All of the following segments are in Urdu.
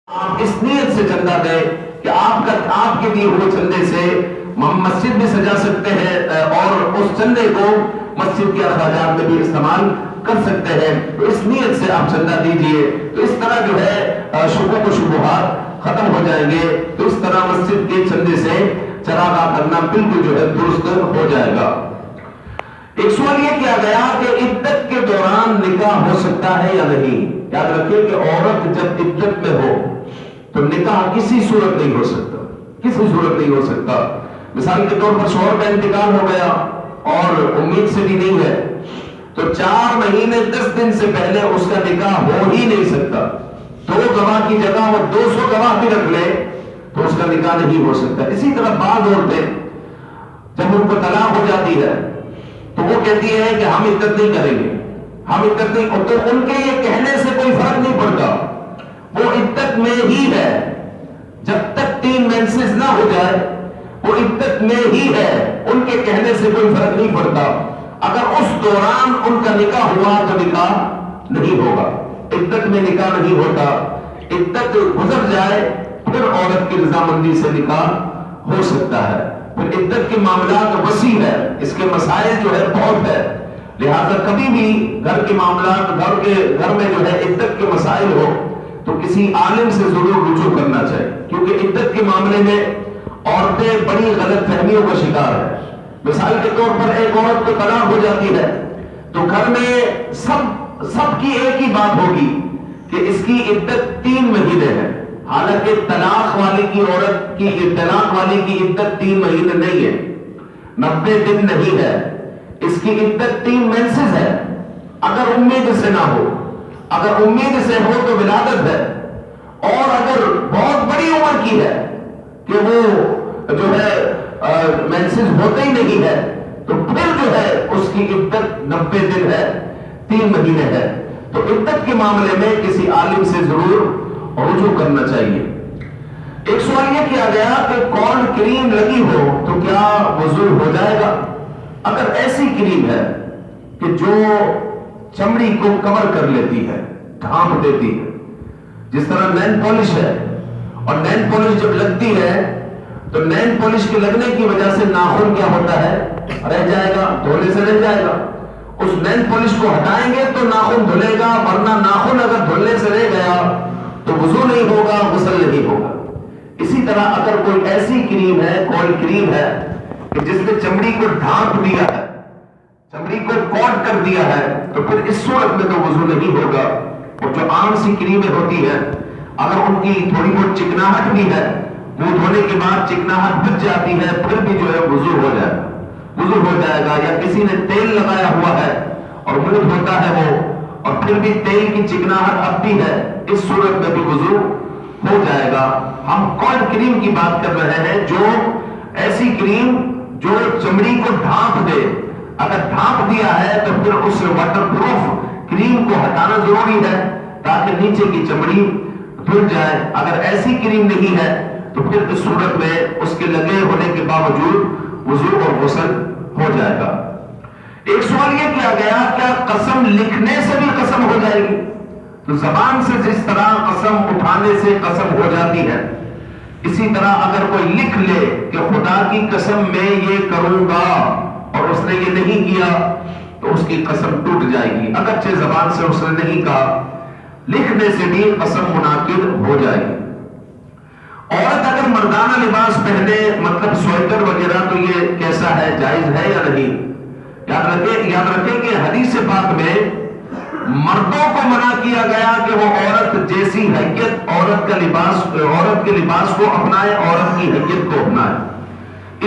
آپ اس نیت سے چندہ دیں کہ آپ کے دیے ہوئے چندے سے ہم مسجد بھی سجا سکتے ہیں اور اس چندے کو مسجد کے اخراجات میں بھی استعمال کر سکتے ہیں. تو اس نیت سے آپ چندہ دیجئے. تو اس طرح جو ہے شکوک و شبہات ختم ہو جائیں گے. تو اس طرح مسجد کے چندے سے چراغاں کرنا بالکل جو ہے درست ہو جائے گا. ایک سوال یہ کیا گیا کہ عدت کے دوران نکاح ہو سکتا ہے یا نہیں. یاد رکھیں کہ عورت جب عدت میں ہو تو نکاح کسی صورت نہیں ہو سکتا, کسی صورت نہیں ہو سکتا. مثال کے طور پر شوہر کا انتقال ہو گیا اور امید سے بھی نہیں ہے تو 4 مہینے 10 دن سے پہلے اس کا نکاح ہو ہی نہیں سکتا. 2 گواہ کی جگہ وہ 200 گواہ بھی رکھ لے تو اس کا نکاح نہیں ہو سکتا. اسی طرح بعض عورتیں جب ان کو طلاق ہو جاتی ہے تو وہ کہتی ہے کہ ہم عدت نہیں کریں گے, ہم عدت نہیں. تو ان کے یہ کہنے سے کوئی فرق نہیں پڑتا, وہ عدت میں ہی ہے. جب تک 3 مینسز نہ ہو جائے وہ عدت میں ہی ہے. ان کے کہنے سے کوئی فرق نہیں پڑتا. اگر اس دوران ان کا نکاح ہوا تو نکاح نہیں ہوگا. عدت میں نکاح نہیں ہوتا. عدت گزر جائے پھر عورت کی رضامندی سے نکاح ہو سکتا ہے. پھر عدت کے معاملات وسیع ہے, اس کے مسائل جو ہے بہت ہے. لہذا کبھی بھی گھر کے معاملات گھر میں جو ہے عدت کے مسائل ہو تو کسی عالم سے ضرور رجوع کرنا چاہیے, کیونکہ عدت کے معاملے میں عورتیں بڑی غلط فہمیوں کا شکار ہیں. مثال کے طور پر ایک عورت کو طلاق ہو جاتی ہے تو گھر میں سب کی ایک ہی بات ہوگی کہ اس کی عدت 3 مہینے ہے. حالانکہ طلاق والی کی عورت کی طلاق والی کی عدت 3 مہینے نہیں ہے, 90 دن نہیں ہے. اس کی عدت 3 مینسز ہے. اگر امید سے نہ ہو, اگر امید سے ہو تو ولادت ہے, اور اگر بہت بڑی عمر کی ہے کہ وہ جو ہے مینسز ہوتے ہی نہیں ہے تو پھر جو ہے اس کی عدت 90 دن ہے, 3 مہینے ہے. تو عدت کے معاملے میں کسی عالم سے ضرور رجوع کرنا چاہیے. ایک سوال یہ کیا گیا کہ کون کریم لگی ہو تو کیا وضو ہو جائے گا. اگر ایسی کریم ہے کہ جو چمڑی کو کور کر لیتی ہے, ڈھانپ دیتی ہے, جس طرح نین پالش ہے, اور نین پالش جب لگتی ہے تو نین پالش کے لگنے کی وجہ سے ناخن کیا ہوتا ہے, رہ جائے گا, دھونے سے رہ جائے گا. اس نین پالش کو ہٹائیں گے تو ناخن دھلے گا, ورنہ ناخن اگر دھلنے سے رہ گیا تو وضو نہیں ہوگا, غسل نہیں ہوگا. اسی طرح اگر کوئی ایسی کریم ہے, کوئی کریم ہے کہ جس نے چمڑی کو ڈھانپ دیا ہے, چمڑی کو کوٹ کر دیا ہے, تو پھر اس صورت میں تو وضو نہیں ہوگا. اور جو عام سی کریمیں ہوتی ہیں اگر ان کی تھوڑی بہت چکناہٹ بھی ہے, منہ دھونے کے بعد چکناہٹ بچ جاتی ہے, پھر بھی جو ہے وضو ہو جائے گا, وضو ہو جائے گا. یا کسی نے تیل لگایا ہوا ہے اور منہ دھوتا ہے وہ, اور پھر بھی تیل کی چکناہٹ اب بھی ہے, اس صورت میں بھی وضو ہو جائے گا. ہم کون کریم کی بات کر رہے ہیں؟ جو ایسی کریم جو چمڑی کو ڈھانپ دے. اگر ڈھانپ دیا ہے تو پھر اس واٹر پروف کریم کو ہٹانا ضروری ہے تاکہ نیچے کی چمڑی دھل جائے. اگر ایسی کریم نہیں ہے تو پھر اس صورت میں اس کے لگے ہونے کے باوجود وضو اور غسل ہو جائے گا. ایک سوال یہ کیا گیا کیا قسم لکھنے سے بھی قسم ہو جائے گی؟ تو زبان سے جس طرح قسم اٹھانے سے قسم ہو جاتی ہے, اسی طرح اگر کوئی لکھ لے کہ خدا کی قسم میں یہ کروں گا اور اس نے یہ نہیں کیا تو اس کی قسم ٹوٹ جائے گی. اگرچہ زبان سے اس نے نہیں کہا, لکھنے سے بھی قسم منعقد ہو جائے گی. عورت اگر مردانہ لباس پہنے, مطلب سویٹر وغیرہ, تو یہ کیسا ہے, جائز ہے یا نہیں؟ یاد رکھیں کہ حدیث پاک میں مردوں کو منع کیا گیا کہ وہ عورت جیسی حیت عورت کے لباس کو اپنائے, عورت کی حیت کو اپنائے.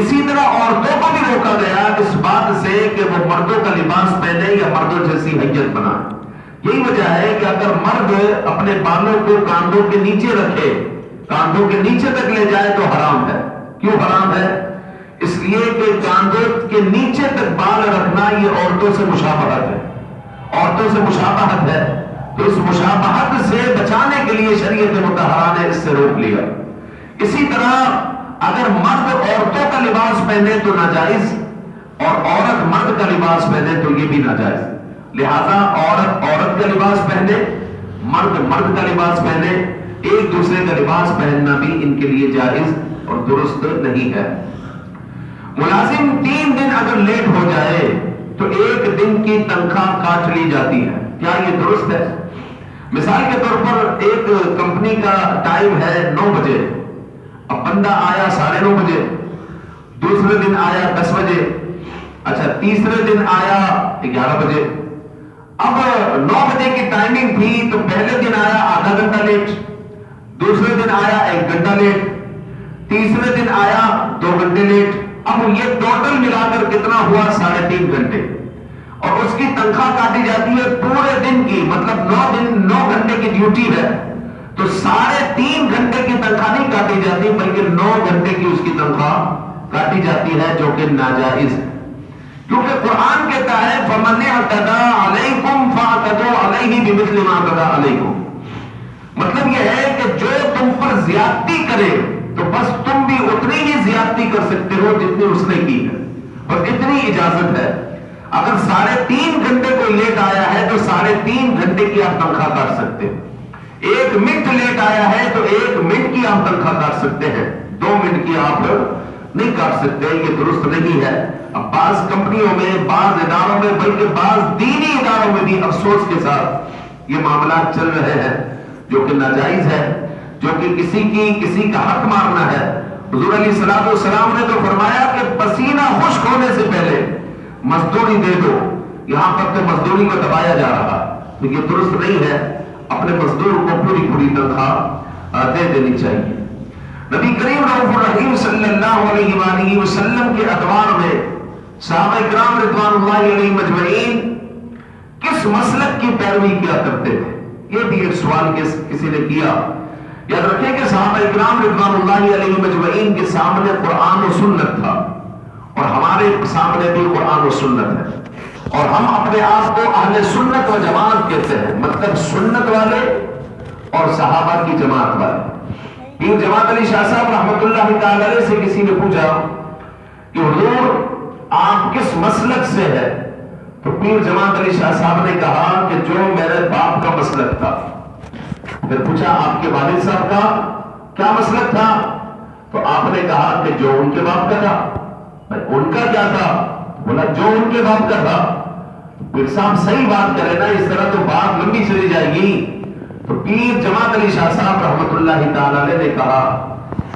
اسی طرح عورتوں کو بھی روکا گیا اس بات سے کہ وہ مردوں کا لباس پہنے یا مردوں جیسی حیت بنائے. یہی وجہ ہے کہ اگر مرد اپنے بالوں کو کاندھوں کے نیچے رکھے, کاندھوں کے نیچے تک لے جائے تو حرام ہے. کیوں حرام ہے؟ اس لیے کہ کاندھوں کے نیچے تک بال رکھنا یہ عورتوں سے مشابہت ہے, عورتوں سے مشابہت ہے. تو اس مشابہت سے بچانے کے لیے شریعت مطہرہ نے اس سے روک لیا. اسی طرح اگر مرد عورتوں کا لباس پہنے تو ناجائز, اور عورت مرد کا لباس پہنے تو یہ بھی ناجائز. لہذا عورت کا لباس پہنے, مرد کا لباس پہنے. ایک دوسرے کا لباس پہننا بھی ان کے لیے جائز اور درست نہیں ہے۔ ملازم 3 دن اگر لیٹ ہو جائے تو 1 دن کی تنخواہ کاٹ لی جاتی ہے، کیا یہ درست ہے؟ مثال کے طور پر ایک کمپنی کا ٹائم ہے 9 بجے، اب بندہ آیا 9:30 بجے، دوسرے دن آیا 10 بجے، اچھا تیسرے دن آیا 11 بجے۔ اب 9 بجے کی ٹائمنگ تھی تو پہلے دن آیا آدھا گھنٹہ لیٹ، دوسرے دن آیا 1 گھنٹہ لیٹ، تیسرے دن آیا 2 گھنٹے لیٹ۔ اب یہ ٹوٹل ملا کر کتنا ہوا؟ 3.5 گھنٹے، اور اس کی تنخواہ کاٹی جاتی ہے پورے دن کی، مطلب 9 گھنٹے کی ڈیوٹی ہے تو 3.5 گھنٹے کی تنخواہ نہیں کاٹی جاتی بلکہ 9 گھنٹے کی اس کی تنخواہ کاٹی جاتی ہے، جو کہ ناجائز ہے، کیونکہ قرآن کہتا ہے فَمَنِ اعْتَدَىٰ عَلَيْكُمْ فَاعْتَدُوا عَلَيْهِ بِمِثْلِ مَا اعْتَدَىٰ عَلَيْكُمْ۔ مطلب یہ ہے کہ جو تم پر زیادتی کرے تو بس تم بھی اتنی ہی زیادتی کر سکتے ہو جتنی اس نے کی ہے، بس اتنی اجازت ہے۔ اگر 3.5 گھنٹے کوئی لیٹ آیا ہے تو 3.5 گھنٹے کی آپ تنخواہ کاٹ سکتے ہیں، 1 منٹ لیٹ آیا ہے تو 1 منٹ کی آپ تنخواہ کاٹ سکتے ہیں، 2 منٹ کی آپ نہیں کاٹ سکتے، یہ درست نہیں ہے۔ اب بعض کمپنیوں میں، بعض اداروں میں، بلکہ بعض دینی اداروں میں بھی افسوس کے ساتھ یہ معاملات چل رہے ہیں جو کہ ناجائز ہے، جو کہ کسی کا حق مارنا ہے۔ حضور علیہ الصلوۃ والسلام نے تو فرمایا کہ پسینہ خشک ہونے سے پہلے مزدوری دے دو، یہاں پر تو مزدوری کو دبایا جا رہا، تو یہ درست نہیں ہے، اپنے مزدور کو پوری تنخواہ دے دینی چاہیے۔ نبی کریم رؤوف الرحیم صلی اللہ علیہ وآلہ وسلم کے ادوار میں صحابہ کرام رضوان اللہ علیہ مجمعین کس مسلک کی پیروی کیا کرتے تھے؟ یہ بھی ایک سوال کسی نے کیا۔ یاد رکھیں کہ صحابہ کرام رضوان اللہ علیہ مجمعین کے سامنے قرآن و سنت تھا، اور ہمارے سامنے بھی قرآن و سنت ہے، اور ہم اپنے آپ کو اہل سنت و جماعت کہتے ہیں، مطلب سنت والے اور صحابہ کی جماعت والے۔ پیر جماعت علی شاہ صاحب رحمۃ اللہ تعالی علیہ سے کسی نے پوچھا کہ حضور آپ کس مسلک سے ہے؟ تو پیر جماعت علی شاہ صاحب نے کہا کہ جو میرے باپ کا مسلک تھا۔ پھر پوچھا آپ کے والد صاحب کا کیا مسلک تھا؟ تو آپ نے کہا کہ جو ان کے باپ کا تھا۔ ان کا کیا تھا؟ بولا جو ان کے باپ کا تھا۔ پیر صاحب صحیح بات کرے نا، اس طرح تو بات لمبی چلی جائے گی۔ تو پیر جماعت علی شاہ صاحب رحمۃ اللہ تعالی علیہ نے کہا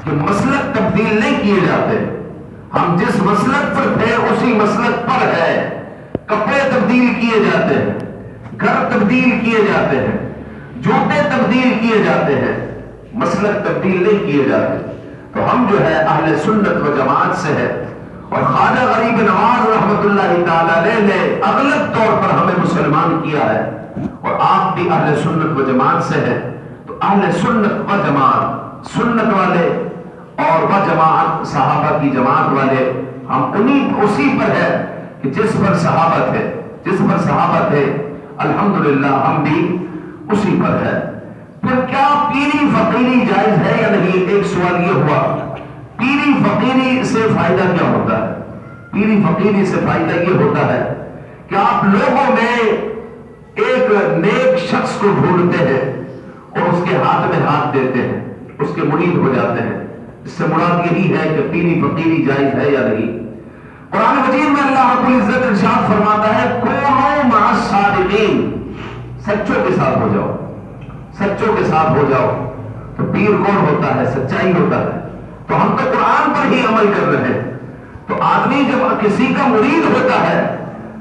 کہ مسلک تبدیل نہیں کیے جاتے، ہم جس مسلک پر تھے اسی مسلک پر ہے۔ کپڑے تبدیل کیے جاتے ہیں، گھر تبدیل کیے جاتے ہیں، جوتے تبدیل کیے جاتے ہیں، مسلک تبدیل نہیں کیے جاتے۔ تو ہم جو ہے اہل سنت و جماعت سے ہے، اور خواجہ غریب نواز رحمۃ اللہ تعالی علیہ نے اغلب طور پر ہمیں مسلمان کیا ہے، اور آپ بھی اہل سنت و جماعت سے ہے۔ تو اہل سنت و جماعت، سنت والے اور و جماعت صحابہ کی جماعت والے، ہم اسی پر ہے کہ جس پر صحابہ تھے الحمدللہ ہم بھی اسی پر ہے۔ پھر کیا پیری فقیری جائز ہے یا نہیں؟ ایک سوال یہ ہوا، پیری فقیری سے فائدہ کیا ہوتا ہے؟ پیری فقیری سے فائدہ یہ ہوتا ہے کہ آپ لوگوں میں ایک نیک شخص کو ڈھونڈتے ہیں اور اس کے ہاتھ میں ہاتھ دیتے ہیں، اس کے مرید ہو جاتے ہیں۔ اس سے مراد یہی ہے کہ پیری فقیری جائز ہے یا نہیں۔ قرآن مجید میں اللہ رب العزت ارشاد فرماتا ہے کونوا مع الصادقین، سچوں کے ساتھ ہو جاؤ، سچوں کے ساتھ ہو جاؤ۔ تو پیر کون ہوتا ہے؟ سچائی ہوتا ہے۔ تو ہم تو قرآن پر ہی عمل کر رہے ہیں۔ تو آدمی جب کسی کا مرید ہوتا ہے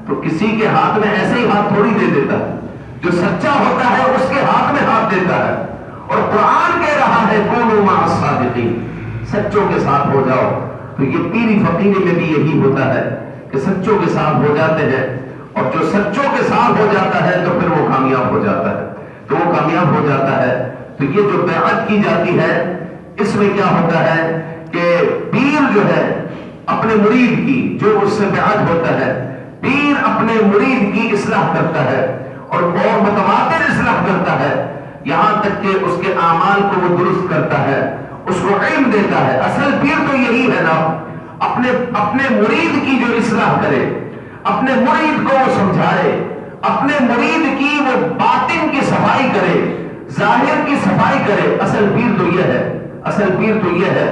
تو کسی کے ہاتھ میں ایسے ہی ہاتھ تھوڑی دے دیتا ہے، جو سچا ہوتا ہے اس کے ہاتھ میں ہاتھ دیتا ہے۔ اور قرآن کہہ رہا ہے کونوا مع الصادقین، سچوں کے ساتھ ہو جاؤ۔ تو یہ پیری فقیری میں بھی یہی ہوتا ہے کہ سچوں کے ساتھ ہو جاتے ہیں، اور جو سچوں کے ساتھ ہو جاتا ہے تو پھر وہ کامیاب ہو جاتا ہے، تو وہ کامیاب ہو جاتا ہے۔ تو یہ جو بیعت کی جاتی ہے اس میں کیا ہوتا ہے کہ پیر جو ہے اپنے مرید کی، جو اس سے بیعت ہوتا ہے، پیر اپنے مرید کی اصلاح کرتا ہے اور متواتر اصلاح کرتا ہے، یہاں تک کہ اس کے اعمال کو وہ درست کرتا ہے، اس کو علم دیتا ہے۔ اصل پیر تو یہی ہے نا، اپنے مرید کی جو اصلاح کرے، اپنے مرید کو وہ سمجھائے، اپنے مرید کی وہ باطن کی صفائی کرے، ظاہر کی صفائی کرے. اصل پیر تو یہ ہے، اصل پیر تو یہ ہے.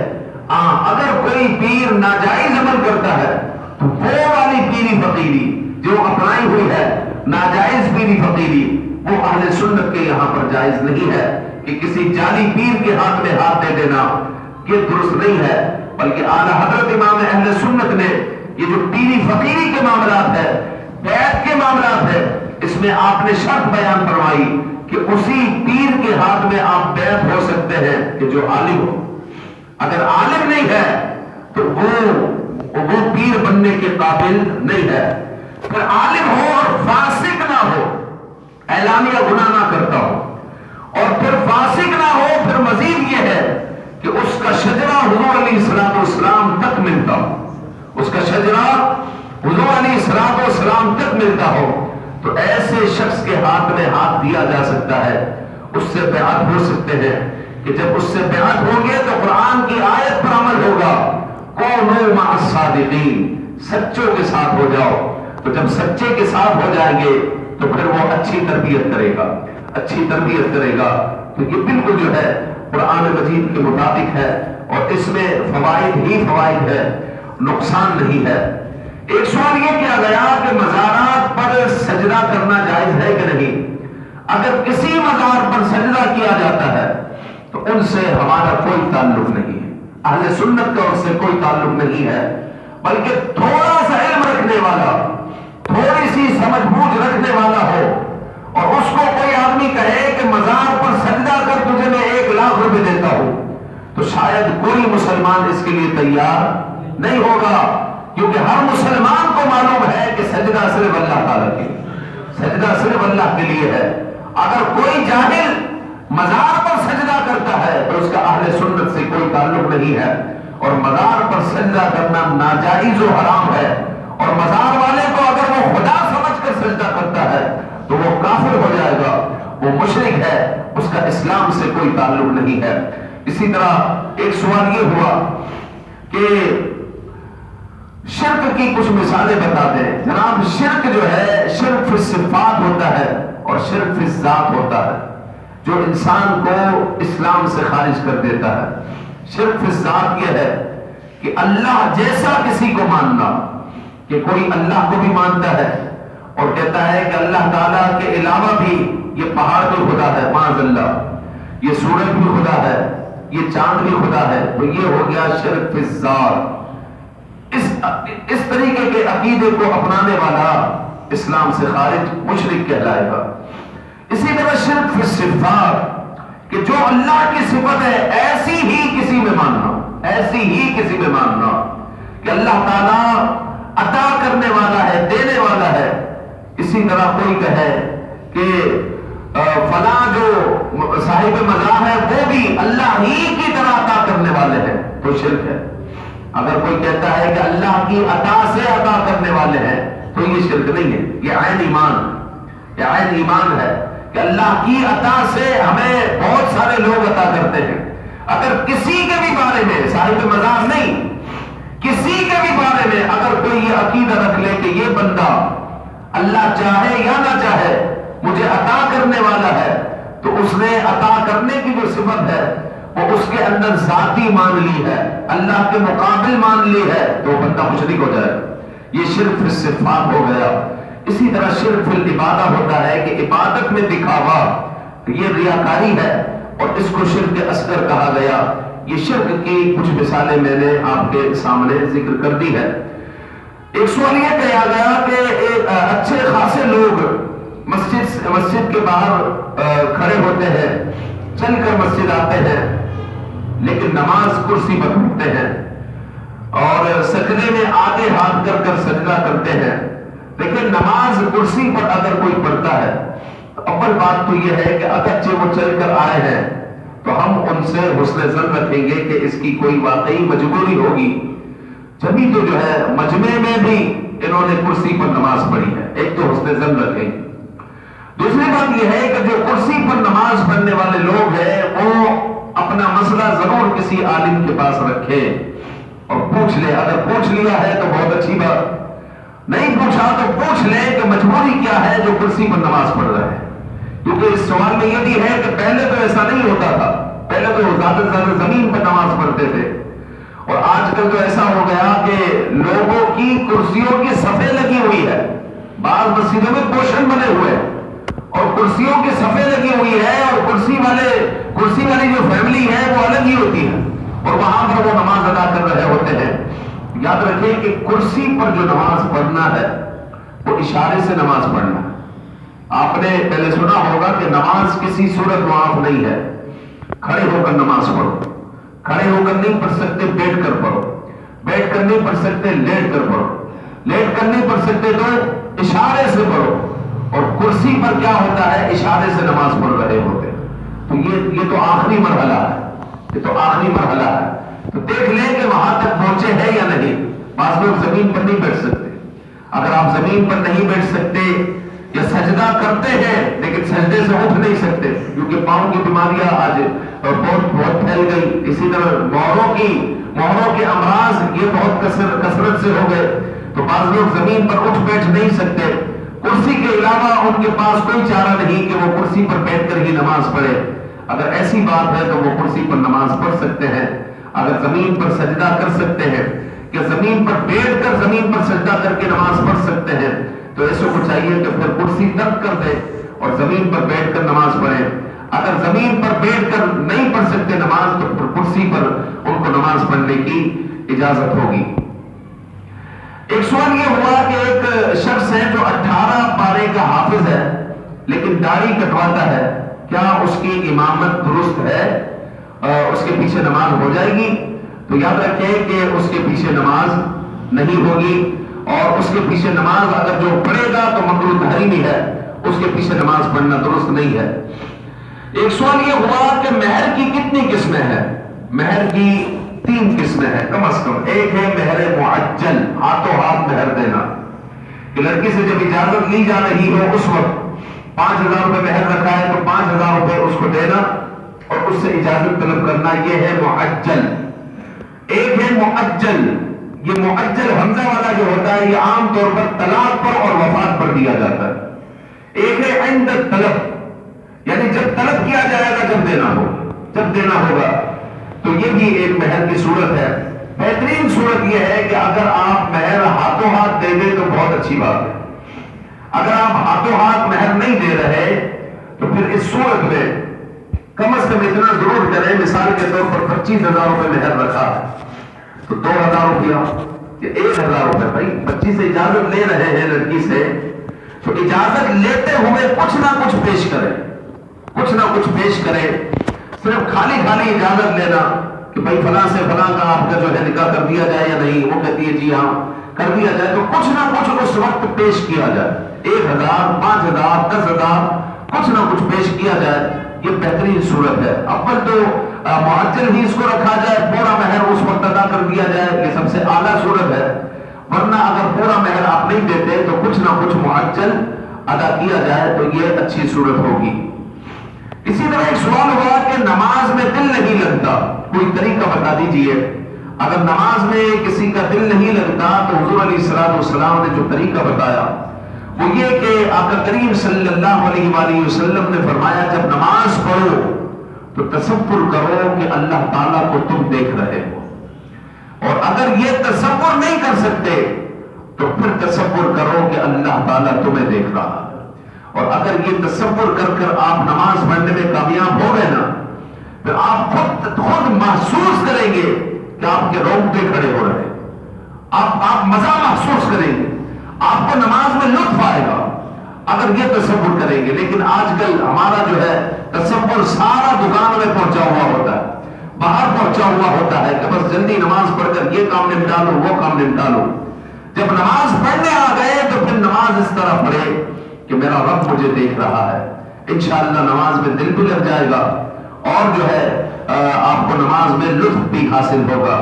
اگر کوئی پیر ناجائز عمل کرتا ہے تو وہ والی پیری فقیری جو اپنائی ہوئی ہے، ناجائز پیری فقیری، وہ اہل سنت کے یہاں پر جائز نہیں ہے. کہ کسی جعلی پیر کے ہاتھ میں ہاتھ دے دینا یہ درست نہیں ہے. بلکہ اعلیٰ حضرت امام اہل سنت نے یہ جو پیری فقیری کے معاملات ہے، بیعت کے معاملات ہے، اس میں آپ نے شرط بیان فرمائی کہ اسی پیر کے ہاتھ میں آپ بیعت ہو سکتے ہیں کہ جو عالم ہو. اگر عالم نہیں ہے تو وہ پیر بننے کے قابل نہیں ہے. پھر عالم ہو اور فاسق نہ ہو، اعلانیہ گناہ نہ کرتا ہو، اور پھر فاسق نہ ہو. پھر مزید یہ ہے کہ اس کا شجرہ حضور علیہ السلام تک ملتا ہو، اس کا شجرہ حضور علیہ السلام تک ملتا ہو. تو ایسے شخص کے ہاتھ میں ہاتھ دیا جا سکتا ہے، اس سے بیعت ہو سکتے ہیں. کہ جب اس سے بیعت ہوں گے تو قرآن کی آیت پر عمل ہوگا، کونوا مع الصادقین، سچوں کے ساتھ ہو جاؤ. تو جب سچے کے ساتھ ہو جائیں گے تو پھر وہ اچھی تربیت کرے گا، اچھی تربیت کرے گا. تو یہ بالکل جو ہے قرآن مجید کے مطابق ہے، اور اس میں فوائد ہی فوائد ہے، نقصان نہیں ہے. ایک سوال یہ کیا گیا کہ مزارات پر سجدہ کرنا جائز ہے کہ نہیں. اگر کسی مزار پر سجدہ کیا جاتا ہے تو ان سے ہمارا کوئی تعلق نہیں ہے، اہل سنت کا اس سے کوئی تعلق نہیں ہے. بلکہ تھوڑا سا علم رکھنے والا، تھوڑی سی سمجھ بوجھ رکھنے والا ہو، اور اس کو کوئی آدمی کہے کہ مزار پر سجدہ کر تجھے میں 1,00,000 روپے دیتا ہوں، تو شاید کوئی مسلمان اس کے لیے تیار نہیں ہوگا. کیونکہ ہر مسلمان کو معلوم ہے کہ سجدہ صرف اللہ تعالیٰ کے لیے، سجدہ صرف اللہ کے لیے ہے. اگر کوئی جاہل مزار پر سجدہ کرتا ہے تو اس کا اہل سنت سے کوئی تعلق نہیں ہے، اور مزار پر سجدہ کرنا ناجائز و حرام ہے. اور مزار والے کو اگر وہ خدا سمجھ کر سجدہ کرتا ہے تو وہ کافر ہو جائے گا، وہ مشرک ہے، اس کا اسلام سے کوئی تعلق نہیں ہے. اسی طرح ایک سوال یہ ہوا کہ شرک کی کچھ مثالیں بتا دیں. جناب شرک جو ہے، شرک فی الصفات ہوتا ہے اور شرک فی الذات ہوتا ہے، جو انسان کو اسلام سے خارج کر دیتا ہے. شرک فی الذات یہ ہے کہ اللہ جیسا کسی کو ماننا، کہ کوئی اللہ کو بھی مانتا ہے اور کہتا ہے کہ اللہ تعالیٰ کے علاوہ بھی یہ پہاڑ بھی خدا ہے، معاذ اللہ، یہ سورج بھی خدا ہے، یہ چاند بھی خدا ہے. تو یہ ہو گیا شرک فی الذات. اس طریقے کے عقیدے کو اپنانے والا اسلام سے خارج مشرک کہلائے گا. اسی طرح شرک فی الصفات، کہ جو اللہ کی صفت ہے ایسی ہی کسی میں ماننا، ایسی ہی کسی میں ماننا کہ اللہ تعالیٰ عطا کرنے والا ہے، دینے والا ہے. اسی طرح کوئی کہے کہ فلاں جو صاحب مزار ہے وہ بھی اللہ ہی کی طرح عطا کرنے والے ہیں، تو شرک ہے. اگر کوئی کہتا ہے کہ اللہ کی عطا سے عطا کرنے والے ہیں تو یہ شرک نہیں ہے، یہ عین ایمان، یہ عین ایمان ہے کہ اللہ کی عطا سے ہمیں بہت سارے لوگ عطا کرتے ہیں. اگر کسی کے بھی بارے میں، صاحب مزار نہیں، کسی کے بھی بارے میں اگر کوئی یہ عقیدہ رکھ لے کہ یہ بندہ اللہ چاہے یا نہ چاہے مجھے عطا کرنے والا ہے، تو اس نے عطا کرنے کی جو صفت ہے وہ اس کے اندر ذاتی مان لی ہے، اللہ کے مقابل مان لی ہے، تو بندہ مشرک ہو جائے. یہ شرک فی الصفات ہو گیا. اسی طرح شرک فی العبادہ ہوتا ہے کہ عبادت میں دکھاوا، یہ ریاکاری ہے، اور اس کو شرک اصغر کہا گیا. یہ شرک کی کچھ مثالیں میں نے آپ کے سامنے ذکر کر دی ہے. ایک سوال یہ کہا گیا کہ اچھے خاصے لوگ مسجد کے باہر کھڑے ہوتے ہیں، چل کر مسجد آتے ہیں، لیکن نماز کرسی پر پڑھتے ہیں اور سجدے میں آگے ہاتھ کر کر سجدہ کرتے ہیں. لیکن نماز کرسی پر اگر کوئی پڑھتا ہے تو اول بات تو یہ ہے کہ اگرچہ وہ چل کر آئے ہیں تو ہم ان سے حسن ظن رکھیں گے کہ اس کی کوئی واقعی مجبوری ہوگی، جبھی تو جو ہے مجمع میں بھی انہوں نے کرسی پر نماز پڑھی ہے. ایک تو حسن ظن رکھیں. دوسری بات یہ ہے کہ جو کرسی پر نماز پڑھنے والے لوگ ہیں وہ اپنا مسئلہ ضرور کسی عالم کے پاس رکھے اور پوچھ لے. اگر پوچھ لیا ہے تو بہت اچھی بات، نہیں پوچھا تو پوچھ لے کہ مجبوری کیا ہے جو کرسی پر نماز پڑھ رہا ہے. کیونکہ اس سوال میں یہ بھی ہے کہ پہلے تو ایسا نہیں ہوتا تھا، پہلے تو زیادہ سے زیادہ زمین پر نماز پڑھتے تھے، اور آج کل تو ایسا ہو گیا کہ لوگوں کی کرسیوں کی صفیں لگی ہوئی ہے، بعض مسجدوں میں پوشن بنے ہوئے اور کرسیوں کی صفیں لگی ہوئی ہے، اور کرسی والی جو فیملی ہے وہ الگ ہی ہوتی ہے، اور وہاں پر وہ نماز ادا کر رہے ہوتے ہیں۔ یاد رکھیں کہ کرسی پر جو نماز پڑھنا ہے وہ اشارے سے نماز پڑھنا ہے۔ آپ نے پہلے سنا ہوگا کہ نماز کسی صورت معاف نہیں ہے، کھڑے ہو کر نماز پڑھو، کھڑے ہو کر نہیں پڑھ سکتے بیٹھ کر پڑھو، بیٹھ کر نہیں پڑھ سکتے لیٹ کر پڑھو، لیٹ کر نہیں پڑھ سکتے تو اشارے سے پڑھو، اور کرسی پر کیا ہوتا ہے اشارے سے نماز پڑھ رہے ہوتے ہیں۔ تو یہ تو آخری مرحلہ ہے، یہ تو آخری مرحلہ ہے، تو دیکھ لیں کہ وہاں تک پہنچے ہیں یا نہیں۔ بعض لوگ زمین پر نہیں بیٹھ سکتے، اگر آپ زمین پر نہیں بیٹھ سکتے یا سجدہ کرتے ہیں لیکن سجدے سے اٹھ نہیں سکتے کیونکہ پاؤں کی بیماریاں آج بہت پھیل گئی، اسی طرح مہروں کے امراض یہ بہت کثرت سے ہو گئے، تو بعض لوگ زمین پر اٹھ بیٹھ نہیں سکتے، کرسی کے علاوہ ان کے پاس کوئی چارہ نہیں کہ وہ کرسی پر بیٹھ کر ہی نماز پڑھے۔ اگر ایسی بات ہے تو وہ کرسی پر نماز پڑھ سکتے ہیں۔ اگر زمین پر سجدہ کر سکتے ہیں کہ زمین پر بیٹھ کر زمین پر سجدہ کر کے نماز پڑھ سکتے ہیں تو ایسے کو چاہیے کہ پھر کرسی ترک کر دے اور زمین پر بیٹھ کر نماز پڑھیں۔ اگر زمین پر بیٹھ کر نہیں پڑھ سکتے نماز تو پھر کرسی پر ان کو نماز پڑھنے کی اجازت ہوگی۔ ایک سوال یہ ہوا کہ ایک شخص ہے جو 18 پارے کا حافظ ہے لیکن داڑھی کٹواتا ہے، کیا اس کی امامت درست ہے؟ اس کے پیچھے نماز ہو جائے گی؟ تو یاد رکھیں کہ اس کے پیچھے نماز نہیں ہوگی، اور اس کے پیچھے نماز اگر جو پڑھے گا تو مکروہ تحریمی ہے، اس کے پیچھے نماز پڑھنا درست نہیں ہے۔ ایک سوال یہ ہوا کہ مہر کی کتنی قسمیں ہیں؟ مہر کی 3 قسمیں ہیں کم از کم۔ ایک ہے مہر معجل، ہاتھوں ہاتھ مہر دینا، کہ لڑکی سے جب اجازت لی جا رہی ہو اس وقت 5000 روپے مہر رکھا ہے تو 5000 روپے اس کو دینا اور اس سے اجازت طلب کرنا، یہ ہے معجل۔ ایک ہے مؤجل، یہ مؤجل حمزہ والا جو ہوتا ہے یہ عام طور پر طلاق پر اور وفات پر دیا جاتا ہے۔ ایک ہے عند طلب، یعنی جب طلب کیا جائے گا جب دینا ہوگا، تو یہ بھی ایک مہر کی صورت ہے۔ بہترین صورت یہ ہے کہ اگر آپ مہر ہاتھوں ہاتھ دے دیں تو بہت اچھی بات ہے، اگر آپ ہاتھوں ہاتھ مہر نہیں دے رہے تو پھر اس صورت میں کم از کم اتنا ضرور کریں، مثال کے طور پر 25,000 روپے مہر رکھا ہے تو 2,000 روپیہ یا 1,000 روپے، بھائی بچی سے اجازت لے رہے ہیں لڑکی سے تو اجازت لیتے ہوئے کچھ نہ کچھ پیش کریں، کچھ نہ کچھ پیش کریں۔ صرف خالی اجازت لینا کہ بھائی فلاں سے فلاں کا آپ کا جو ہے نکاح کر دیا جائے یا نہیں، وہ کہتی ہے جی ہاں کر دیا جائے، تو کچھ نہ کچھ اس وقت پیش کیا جائے، 1,000 5,000 10,000 کچھ نہ کچھ پیش کیا جائے، یہ بہترین صورت ہے۔ اول تو معجل ہی اس کو رکھا جائے، پورا مہر اس وقت ادا کر دیا جائے، یہ سب سے اعلیٰ صورت ہے، ورنہ اگر پورا مہر آپ نہیں دیتے تو کچھ نہ کچھ معجل ادا کیا جائے تو یہ اچھی صورت ہوگی۔ اسی طرح ایک سوال ہوا کہ نماز میں دل نہیں لگتا، کوئی طریقہ بتا دیجئے۔ اگر نماز میں کسی کا دل نہیں لگتا تو حضور علیہ السلام نے جو طریقہ بتایا وہ یہ کہ آقا کریم صلی اللہ علیہ وآلہ وسلم نے فرمایا جب نماز پڑھو تو تصور کرو کہ اللہ تعالیٰ کو تم دیکھ رہے ہو، اور اگر یہ تصور نہیں کر سکتے تو پھر تصور کرو کہ اللہ تعالیٰ تمہیں دیکھ رہا ہے، اور اگر یہ تصور کر کر آپ نماز پڑھنے میں کامیاب ہو گئے نا پھر آپ خود محسوس کریں گے کہ آپ کے رونگٹے کھڑے ہو رہے ہیں، آپ مزہ محسوس کریں گے، آپ کو نماز میں لطف آئے گا اگر یہ تصور کریں گے۔ لیکن آج کل ہمارا جو ہے تصور سارا دکان میں پہنچا ہوا ہوتا ہے، باہر پہنچا ہوا ہوتا ہے کہ بس جلدی نماز پڑھ کر یہ کام نمٹا لو وہ کام نمٹا لو۔ جب نماز پڑھنے آ گئے تو پھر نماز اس طرح پڑھے کہ میرا رب مجھے دیکھ رہا ہے، انشاءاللہ نماز میں دل بھی لگ جائے گا اور جو ہے آپ کو نماز میں لطف بھی حاصل ہوگا۔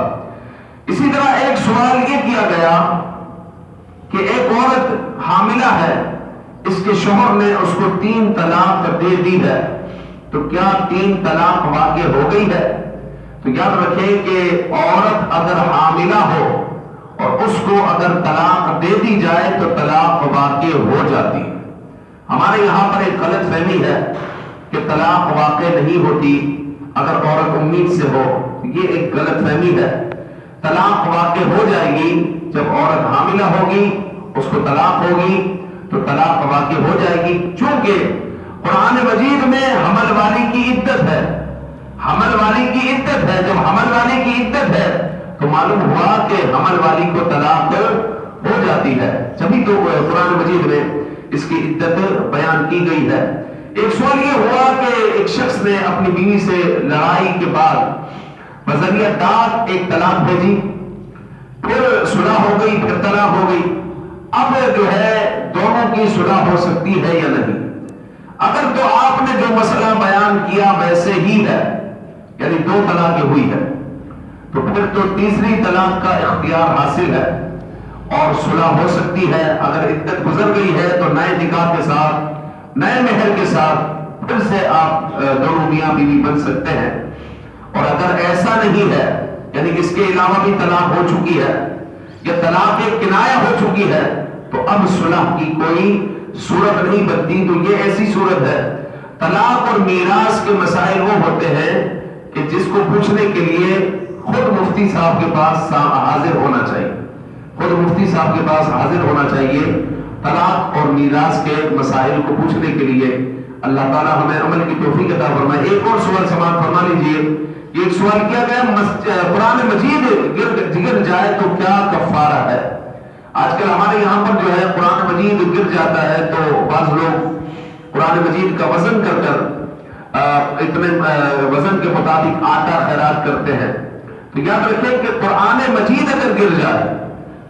اسی طرح ایک سوال یہ کیا گیا کہ ایک عورت حاملہ ہے، اس کے شوہر نے اس کو 3 طلاق دے دی ہے، تو کیا 3 طلاق واقع ہو گئی ہے؟ تو یاد رکھیں کہ عورت اگر حاملہ ہو اور اس کو اگر طلاق دے دی جائے تو طلاق واقع ہو جاتی ہے، ہمارے یہاں پر ایک غلط فہمی ہے کہ طلاق واقع نہیں ہوتی اگر عورت امید سے ہو. یہ ایک غلط فہمی ہے. طلاق واقع ہو جائے گی جب عورت حاملہ ہوگی، اس کو طلاق ہوگی تو طلاق واقع ہو جائے گی. چونکہ قرآن مجید میں حمل والی کی عدت ہے، حمل والی کی عدت ہے. جب حمل والی کی عدت ہے تو معلوم ہوا کہ حمل والی کو طلاق ہو جاتی ہے. جبھی تو قرآن مجید میں اس کی عدت بیان کی گئی ہے. ایک سوال یہ ہوا کہ ایک شخص نے اپنی بیوی سے لڑائی کے بعد بذریعہ ڈاک ایک طلاق بھیجی، پھر صلح ہو گئی، پھر طلاق ہو گئی. اب جو ہے دونوں کی صلح ہو سکتی ہے یا نہیں؟ اگر تو آپ نے جو مسئلہ بیان کیا ویسے ہی ہے، یعنی 2 طلاقیں ہوئی ہے، تو پھر تو تیسری طلاق کا اختیار حاصل ہے اور صلح ہو سکتی ہے. اگر عدت گزر گئی ہے تو نئے نکاح کے ساتھ، نئے مہر کے ساتھ پھر سے آپ دونوں میاں بیوی بن سکتے ہیں. اور اگر ایسا نہیں ہے، یعنی اس کے علاوہ بھی طلاق ہو چکی ہے یا طلاق ایک کنایہ ہو چکی ہے، تو اب صلح کی کوئی صورت نہیں بنتی. تو یہ ایسی صورت ہے. طلاق اور میراث کے مسائل وہ ہوتے ہیں کہ جس کو پوچھنے کے لیے خود مفتی صاحب کے پاس حاضر ہونا چاہیے، خود مفتی صاحب کے پاس حاضر ہونا چاہیے طلاق اور میراث کے مسائل کو پوچھنے کے لیے. اللہ تعالی ہمیں عمل کی توفیق عطا فرمائے. ایک اور سوال سماعت فرما لیجئے. ایک سوال کیا گیا، قرآن مجید گر جائے تو کیا کفارہ ہے؟ آج کل ہمارے یہاں پر جو ہے قرآن مجید گر جاتا ہے تو بعض لوگ قرآن مجید کا وزن کر کر اتنے وزن کے مطابق آٹا خیرات کرتے ہیں. تو یاد رکھیں کہ قرآن مجید اگر گر جائے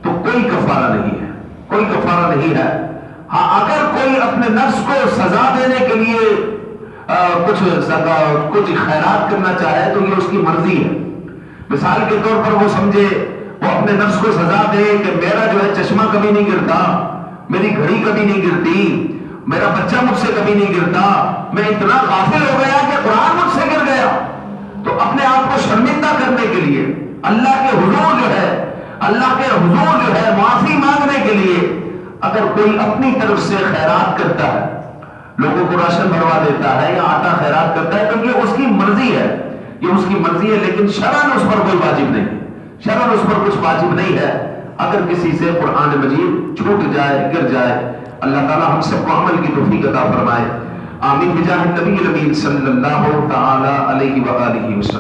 تو کوئی کفارہ نہیں ہے، کوئی کفارہ نہیں ہے. ہاں اگر کوئی اپنے نفس کو سزا دینے کے لیے کچھ خیرات کرنا چاہے تو یہ اس کی مرضی ہے. مثال کے طور پر وہ سمجھے، وہ اپنے نفس کو سزا دے کہ میرا جو ہے چشمہ کبھی نہیں گرتا، میری گھڑی کبھی نہیں گرتی، میرا بچہ مجھ سے کبھی نہیں گرتا، میں اتنا غافل ہو گیا کہ قرآن مجھ سے گر گیا. تو اپنے آپ کو شرمندہ کرنے کے لیے اللہ کے حضور جو ہے معافی مانگنے کے لیے اگر کوئی اپنی طرف سے خیرات کرتا ہے، لوگوں کو راشن بھروا دیتا ہے یا آٹا خیرات کرتا ہے، تو یہ اس کی مرضی ہے، یہ اس کی مرضی ہے. لیکن شرعاً اس پر کوئی واجب نہیں، شرعاً اس پر کچھ واجب نہیں ہے. اگر کسی سے قرآن مجید چھوٹ جائے، گر جائے، اللہ تعالی ہم سب کو عمل کی توفیق عطا فرمائے. آمین بجاہ النبی الامین صلی اللہ تعالی علیہ وآلہ وسلم.